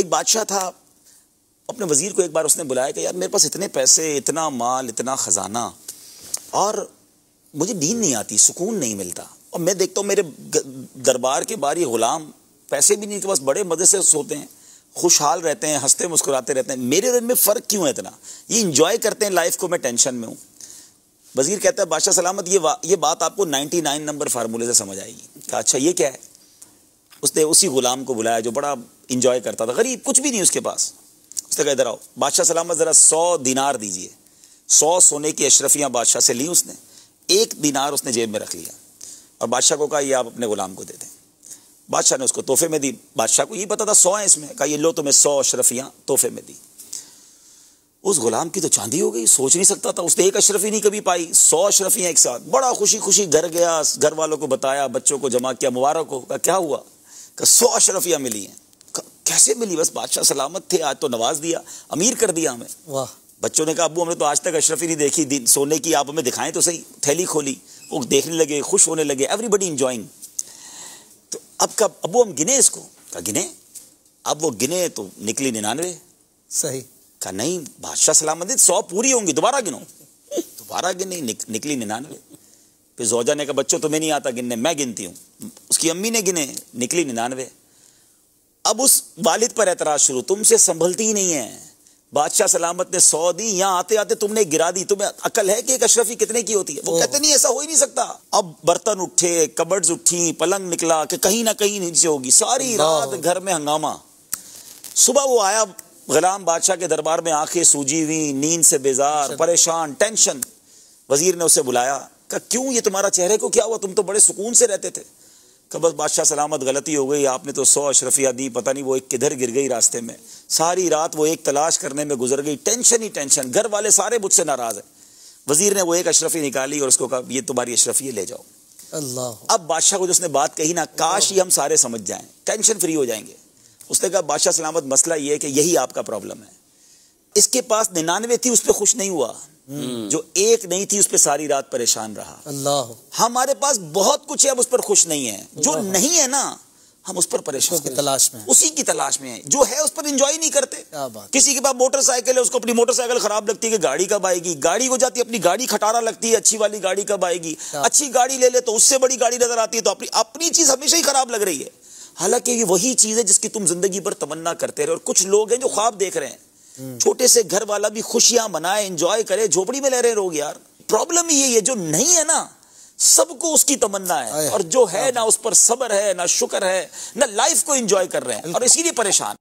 एक बादशाह था, अपने वजीर को एक बार उसने बुलाया कि यार मेरे पास इतने पैसे, इतना माल, इतना खजाना, और मुझे नींद नहीं आती, सुकून नहीं मिलता, और मैं देखता हूँ मेरे दरबार के बाहर ये गुलाम पैसे भी नहीं के पास बड़े मजे से सोते हैं, खुशहाल रहते हैं, हंसते मुस्कुराते रहते हैं, मेरे और इनमें फ़र्क क्यों है इतना? ये इंजॉय करते हैं लाइफ को, मैं टेंशन में हूँ। वजीर कहता है बादशाह सलामत, ये बात आपको 99 नंबर फार्मूले से समझ आएगी। कहा अच्छा ये क्या है? उसने उसी गुलाम को बुलाया जो बड़ा इंजॉय करता था, गरीब, कुछ भी नहीं उसके पास। उसने कहा इधर आओ बादशाह सलामत, ज़रा 100 दिनार दीजिए। 100 सोने की अशरफियाँ बादशाह से ली उसने, 1 दिनार उसने जेब में रख लिया और बादशाह को कहा ये आप अपने गुलाम को दे दें। बादशाह ने उसको तोहफे में दी। बादशाह को ये पता था 100 है इसमें, कहा ये लो तुम्हें 100 अशरफियाँ तोहफे में दी। उस गुलाम की तो चांदी हो गई, सोच नहीं सकता था, उसने एक अशरफी नहीं कभी पाई, 100 अशरफियाँ एक साथ। बड़ा खुशी खुशी घर गया, घर वालों को बताया, बच्चों को जमा किया, मुबारक हो। कहा क्या हुआ? कहा 100 अशरफियाँ मिली हैं। कैसे मिली? बस बादशाह सलामत थे, आज तो नवाज दिया, अमीर कर दिया हमें। वाह। बच्चों ने कहा अब्बू हमने तो आज तक अशरफी नहीं देखी, सोने की, आप हमें दिखाएं तो सही। थैली खोली, वो देखने लगे, खुश होने लगे, एवरीबडी इंजॉइंग। तो अब कब अब्बू हम गिने इसको? कहा गिने। अब वो गिने तो निकली 99। सही। कहा नहीं बादशाह सलामत, 100 पूरी होंगी, दोबारा गिनो। दोबारा गिनी, निकली 99। फिर जोजा ने कहा बच्चों तुम्हें नहीं आता गिनने, मैं गिनती हूँ। उसकी अम्मी ने गिने, निकली 99। अब उस वालिद पर एतराज शुरू, तुमसे संभलती ही नहीं है। बादशाह सलामत ने 100 दी, यहाँ आते आते तुमने गिरा दी, तुम्हें अकल है कि एक अशरफी कितने की होती है? वो कहते नहीं ऐसा हो ही नहीं सकता। अब बर्तन उठे, कबर्ड्स उठी, पलंग निकला कि कहीं ना कहीं नीचे होगी। सारी रात घर में हंगामा। सुबह वो आया गुलाम बादशाह के दरबार में, आंखें सूजी हुई, नींद से बेजार, परेशान, टेंशन। वजीर ने उसे बुलाया, कहा क्यों, ये तुम्हारा चेहरे को क्या हुआ? तुम तो बड़े सुकून से रहते थे। कहा बस बादशाह सलामत गलती हो गई, आपने तो 100 अशरफियाँ दी, पता नहीं वो एक किधर गिर गई रास्ते में। सारी रात वो एक तलाश करने में गुजर गई, टेंशन ही टेंशन, घर वाले सारे मुझसे नाराज है। वजीर ने वो एक अशरफी निकाली और उसको कहा ये तुम्हारी अशरफी ले जाओ। अल्लाह। अब बादशाह को जो उसने बात कही ना, काश ही हम सारे समझ जाएं, टेंशन फ्री हो जाएंगे। उसने कहा बादशाह सलामत मसला ये है कि यही आपका प्रॉब्लम है। इसके पास 99 थी, उस पर खुश नहीं हुआ, जो एक नहीं थी उस पर सारी रात परेशान रहा। अल्लाह। हमारे पास बहुत कुछ है, अब उस पर खुश नहीं है। जो नहीं है ना, हम उस पर परेशान, उसकी तलाश में, उसी की तलाश में है। जो है उस पर एंजॉय नहीं करते। क्या बात। किसी के पास मोटरसाइकिल है, उसको अपनी मोटरसाइकिल खराब लगती है कि गाड़ी कब आएगी, गाड़ी हो जाती है, अपनी गाड़ी खटारा लगती है, अच्छी वाली गाड़ी कब आएगी। अच्छी गाड़ी ले ले तो उससे बड़ी गाड़ी नजर आती है, तो अपनी चीज हमेशा ही खराब लग रही है। हालांकि ये वही चीज है जिसकी तुम जिंदगी भर तमन्ना करते रहे। और कुछ लोग हैं जो ख्वाब देख रहे हैं, छोटे से घर वाला भी खुशियां मनाए, एंजॉय करे, झोपड़ी में रह रहे लोग। यार प्रॉब्लम ये है, जो नहीं है ना, सबको उसकी तमन्ना है, और जो है ना उस पर सब्र है, ना शुक्र है, ना लाइफ को एंजॉय कर रहे हैं, और इसीलिए परेशान।